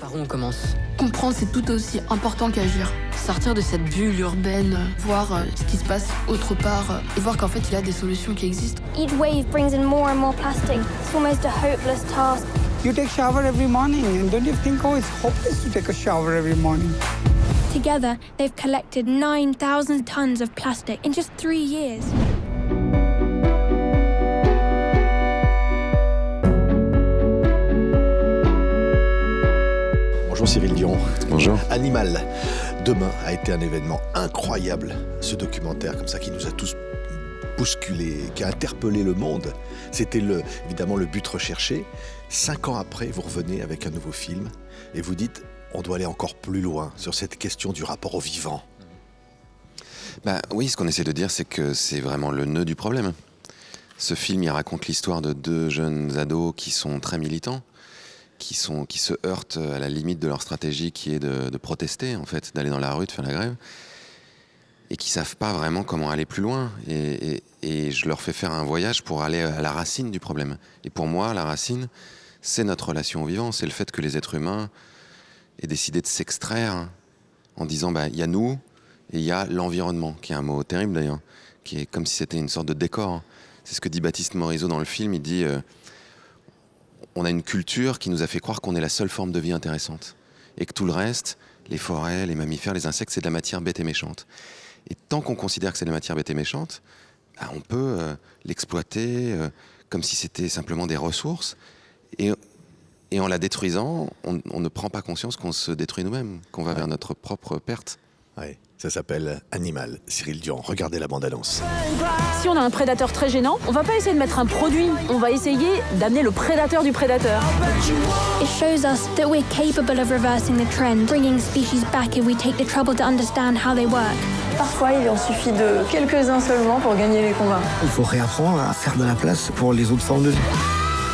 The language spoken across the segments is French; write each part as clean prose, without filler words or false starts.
Par où on commence? Comprendre, c'est tout aussi important qu'agir. Sortir de cette bulle urbaine, voir ce qui se passe autre part et voir qu'en fait, il y a des solutions qui existent. Each wave brings in more and more plastic. It's almost a hopeless task. You take shower every morning, and don't you think, oh, it's hopeless to take a shower every morning? Together, they've collected 9,000 tons of plastic in just 3 years. Bonjour Cyril Dion. Bonjour. Animal. Demain a été un événement incroyable. Ce documentaire comme ça qui nous a tous bousculés, qui a interpellé le monde. C'était évidemment le but recherché. 5 ans après, vous revenez avec un nouveau film et vous dites on doit aller encore plus loin sur cette question du rapport au vivant. Oui, ce qu'on essaie de dire, c'est que c'est vraiment le nœud du problème. Ce film, il raconte l'histoire de 2 jeunes ados qui sont très militants, qui se heurtent à la limite de leur stratégie qui est de protester, en fait, d'aller dans la rue, de faire la grève, et qui savent pas vraiment comment aller plus loin. Et je leur fais faire un voyage pour aller à la racine du problème. Et pour moi, la racine, c'est notre relation au vivant, c'est le fait que les êtres humains aient décidé de s'extraire en disant, il y a nous et il y a l'environnement, qui est un mot terrible d'ailleurs, qui est comme si c'était une sorte de décor. C'est ce que dit Baptiste Morisot dans le film, il dit... on a une culture qui nous a fait croire qu'on est la seule forme de vie intéressante. Et que tout le reste, les forêts, les mammifères, les insectes, c'est de la matière bête et méchante. Et tant qu'on considère que c'est de la matière bête et méchante, on peut l'exploiter comme si c'était simplement des ressources. Et en la détruisant, on ne prend pas conscience qu'on se détruit nous-mêmes, qu'on va vers notre propre perte. Ouais, ça s'appelle Animal. Cyril Dion, regardez la bande-annonce. Si on a un prédateur très gênant, on va pas essayer de mettre un produit, on va essayer d'amener le prédateur du prédateur. It shows us that we're capable of reversing the trend, bringing species back if we take the trouble to understand how they work. Parfois, il en suffit de quelques-uns seulement pour gagner les combats. Il faut réapprendre à faire de la place pour les autres formes de vie.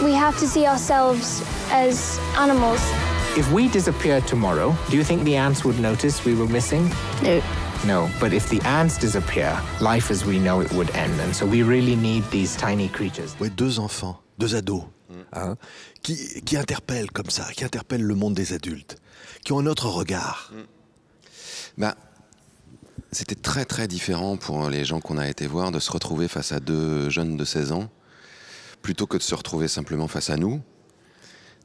We have to see ourselves as animals. If we disappeared tomorrow, do you think the ants would notice we were missing? No. No, but if the ants disappear, life as we know it would end. And so we really need these tiny creatures. Ouais, 2 enfants, 2 ados, qui interpellent comme ça, qui interpellent le monde des adultes, qui ont un autre regard. C'était très très différent pour les gens qu'on a été voir de se retrouver face à 2 jeunes de 16 ans, plutôt que de se retrouver simplement face à nous,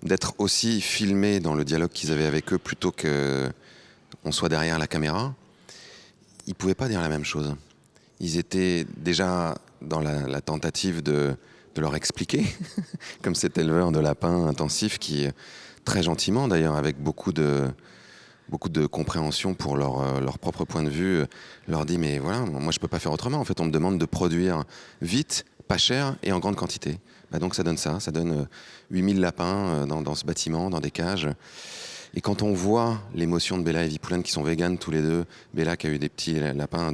d'être aussi filmés dans le dialogue qu'ils avaient avec eux plutôt qu'on soit derrière la caméra. Ils ne pouvaient pas dire la même chose. Ils étaient déjà dans la tentative de leur expliquer, comme cet éleveur de lapins intensif qui, très gentiment d'ailleurs, avec beaucoup de compréhension pour leur propre point de vue, leur dit « mais voilà, moi je ne peux pas faire autrement. En fait, on me demande de produire vite, pas cher et en grande quantité. » Donc ça donne ça, ça donne 8000 lapins dans ce bâtiment, dans des cages. Et quand on voit l'émotion de Bella et Vipoulane qui sont véganes tous les deux, Bella qui a eu des petits lapins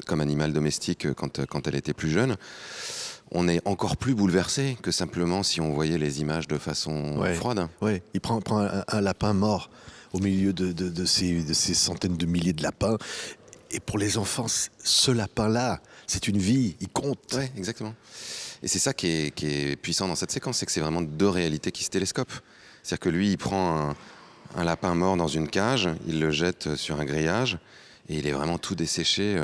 comme animal domestique quand elle était plus jeune, on est encore plus bouleversé que simplement si on voyait les images de façon froide. Ouais, il prend un lapin mort au milieu de ces centaines de milliers de lapins. Et pour les enfants, ce lapin-là, c'est une vie, il compte. Oui, exactement. Et c'est ça qui est puissant dans cette séquence, c'est que c'est vraiment 2 réalités qui se télescopent. C'est-à-dire que lui, il prend un lapin mort dans une cage, il le jette sur un grillage, et il est vraiment tout desséché.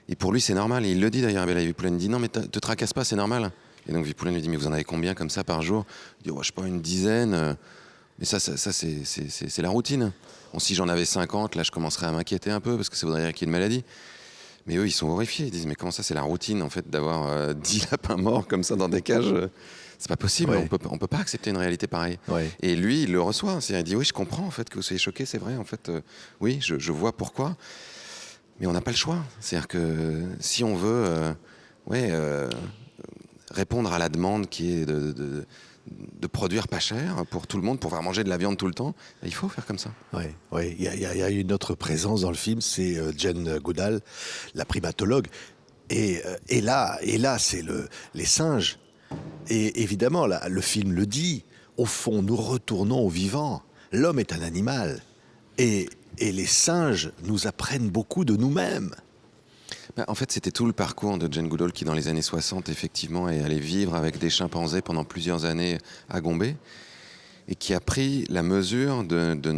Et pour lui, c'est normal. Et il le dit d'ailleurs à Bella et Vipoulane, il dit « Non, mais te tracasse pas, c'est normal. » Et donc Vipoulane lui dit « Mais vous en avez combien comme ça par jour ?» Il dit « Je sais pas, une dizaine. » Mais ça c'est la routine. Bon, si j'en avais 50, là, je commencerais à m'inquiéter un peu, parce que ça voudrait dire qu'il y ait une maladie. Mais eux, ils sont horrifiés. Ils disent « Mais comment ça, c'est la routine, en fait, d'avoir 10 lapins morts comme ça dans des cages ?» C'est pas possible, on peut pas accepter une réalité pareille. Ouais. Et lui, il le reçoit. Il dit « Oui, je comprends, en fait, que vous soyez choqués, c'est vrai. En fait, oui, je vois pourquoi. Mais on n'a pas le choix. C'est-à-dire que si on veut répondre à la demande qui est de produire pas cher pour tout le monde, pour faire manger de la viande tout le temps, il faut faire comme ça. Oui, il y a une autre présence dans le film, c'est Jane Goodall, la primatologue. Et là, c'est les singes. Et évidemment, là, le film le dit, au fond, nous retournons au vivant. L'homme est un animal. Et les singes nous apprennent beaucoup de nous-mêmes. En fait, c'était tout le parcours de Jane Goodall qui, dans les années 60, effectivement, est allée vivre avec des chimpanzés pendant plusieurs années à Gombe. et qui a pris la mesure de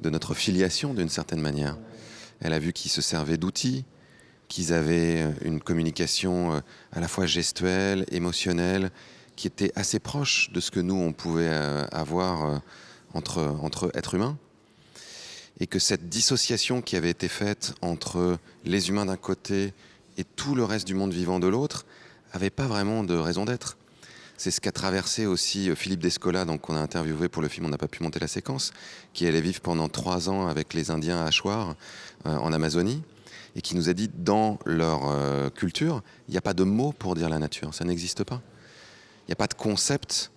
notre filiation d'une certaine manière. Elle a vu qu'ils se servaient d'outils, qu'ils avaient une communication à la fois gestuelle, émotionnelle, qui était assez proche de ce que nous, on pouvait avoir entre êtres humains. Et que cette dissociation qui avait été faite entre les humains d'un côté et tout le reste du monde vivant de l'autre n'avait pas vraiment de raison d'être. C'est ce qu'a traversé aussi Philippe Descola, donc qu'on a interviewé pour le film, on n'a pas pu monter la séquence, qui allait vivre pendant 3 ans avec les Indiens à Achuar, en Amazonie, et qui nous a dit, dans leur culture, il n'y a pas de mot pour dire la nature, ça n'existe pas. Il n'y a pas de concept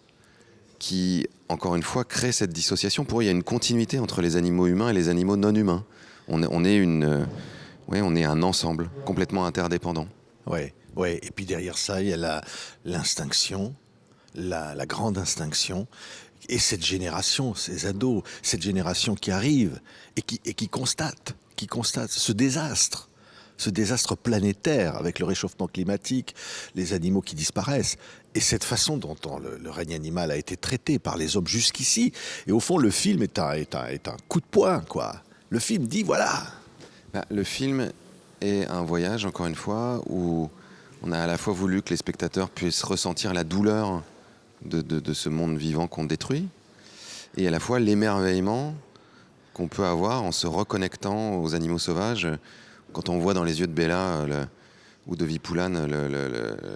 qui, encore une fois, crée cette dissociation. Pour eux, il y a une continuité entre les animaux humains et les animaux non humains. On est un ensemble complètement interdépendant. Ouais. Et puis derrière ça, il y a l'instinction, la grande instinction, et cette génération, ces ados, cette génération qui arrive et qui constate ce désastre planétaire avec le réchauffement climatique, les animaux qui disparaissent, et cette façon dont le règne animal a été traité par les hommes jusqu'ici. Et au fond, le film est un coup de poing, quoi. Le film dit, voilà. Le film est un voyage, encore une fois, où on a à la fois voulu que les spectateurs puissent ressentir la douleur de ce monde vivant qu'on détruit, et à la fois l'émerveillement qu'on peut avoir en se reconnectant aux animaux sauvages. Quand on voit dans les yeux de Bella ou de Vipulan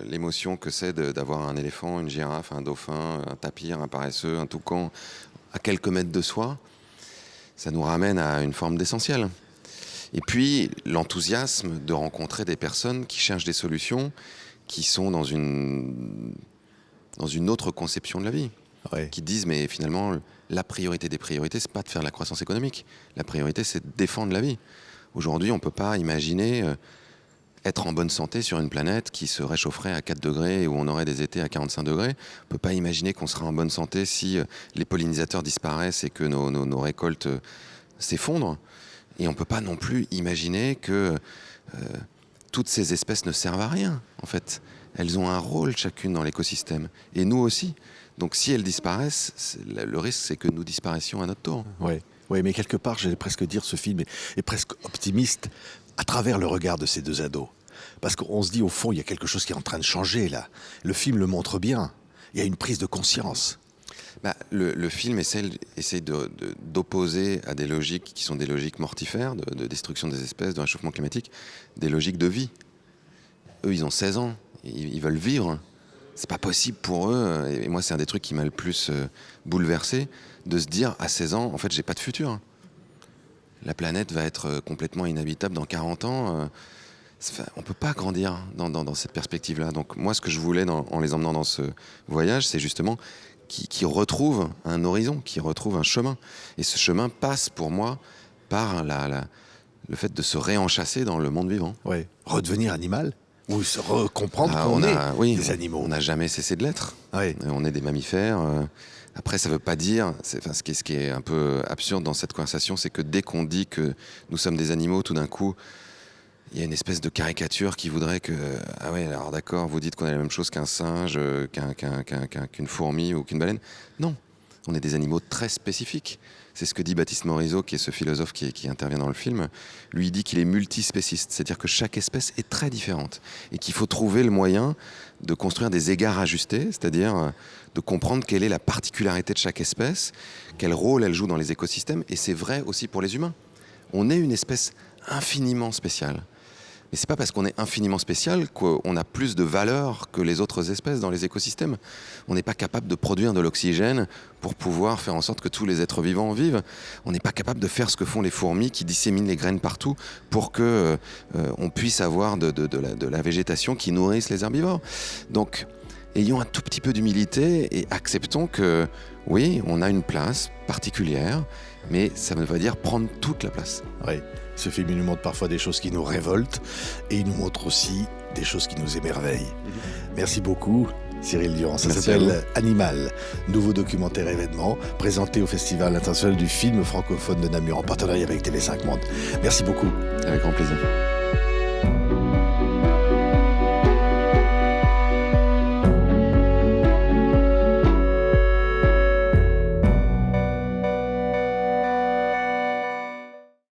l'émotion que c'est d'avoir un éléphant, une girafe, un dauphin, un tapir, un paresseux, un toucan à quelques mètres de soi, ça nous ramène à une forme d'essentiel. Et puis l'enthousiasme de rencontrer des personnes qui cherchent des solutions, qui sont dans une autre conception de la vie, qui disent mais finalement la priorité des priorités, c'est pas de faire de la croissance économique. La priorité, c'est de défendre la vie. Aujourd'hui, on peut pas imaginer être en bonne santé sur une planète qui se réchaufferait à 4 degrés et où on aurait des étés à 45 degrés. On peut pas imaginer qu'on sera en bonne santé si les pollinisateurs disparaissent et que nos récoltes s'effondrent. Et on peut pas non plus imaginer que toutes ces espèces ne servent à rien, en fait. Elles ont un rôle chacune dans l'écosystème. Et nous aussi. Donc si elles disparaissent, le risque, c'est que nous disparaissions à notre tour. Oui, mais quelque part, j'allais presque dire, ce film est presque optimiste à travers le regard de ces 2 ados. Parce qu'on se dit, au fond, il y a quelque chose qui est en train de changer, là. Le film le montre bien. Il y a une prise de conscience. Le film essaie d'opposer à des logiques qui sont des logiques mortifères, de destruction des espèces, de réchauffement climatique, des logiques de vie. Eux, ils ont 16 ans. Ils veulent vivre. C'est pas possible pour eux. Et moi, c'est un des trucs qui m'a le plus bouleversé, de se dire, à 16 ans, en fait, j'ai pas de futur. La planète va être complètement inhabitable dans 40 ans. On peut pas grandir dans cette perspective-là. Donc moi, ce que je voulais en les emmenant dans ce voyage, c'est justement qu'ils retrouvent un horizon, qu'ils retrouvent un chemin. Et ce chemin passe, pour moi, par le fait de se réenchasser dans le monde vivant. Redevenir animal, ou se comprendre qu'on est des animaux. On n'a jamais cessé de l'être. On est des mammifères. Après, ça ne veut pas dire... ce qui est un peu absurde dans cette conversation, c'est que dès qu'on dit que nous sommes des animaux, tout d'un coup, il y a une espèce de caricature qui voudrait que... Ah ouais, alors d'accord, vous dites qu'on est la même chose qu'un singe, qu'une fourmi ou qu'une baleine. Non, on est des animaux très spécifiques. C'est ce que dit Baptiste Morisot, qui est ce philosophe qui intervient dans le film. Lui, il dit qu'il est multispéciste, c'est-à-dire que chaque espèce est très différente et qu'il faut trouver le moyen de construire des égards ajustés, c'est-à-dire de comprendre quelle est la particularité de chaque espèce, quel rôle elle joue dans les écosystèmes, et c'est vrai aussi pour les humains. On est une espèce infiniment spéciale. Mais c'est pas parce qu'on est infiniment spécial qu'on a plus de valeur que les autres espèces dans les écosystèmes. On n'est pas capable de produire de l'oxygène pour pouvoir faire en sorte que tous les êtres vivants vivent. On n'est pas capable de faire ce que font les fourmis qui disséminent les graines partout pour que on puisse avoir de la végétation qui nourrisse les herbivores. Donc, ayons un tout petit peu d'humilité et acceptons que, oui, on a une place particulière, mais ça ne veut pas dire prendre toute la place. Ce film, il nous montre parfois des choses qui nous révoltent et il nous montre aussi des choses qui nous émerveillent. Merci beaucoup, Cyril Durand. Ça s'appelle Animal, nouveau documentaire événement présenté au Festival international du film francophone de Namur en partenariat avec TV5 Monde. Merci beaucoup. Avec grand plaisir.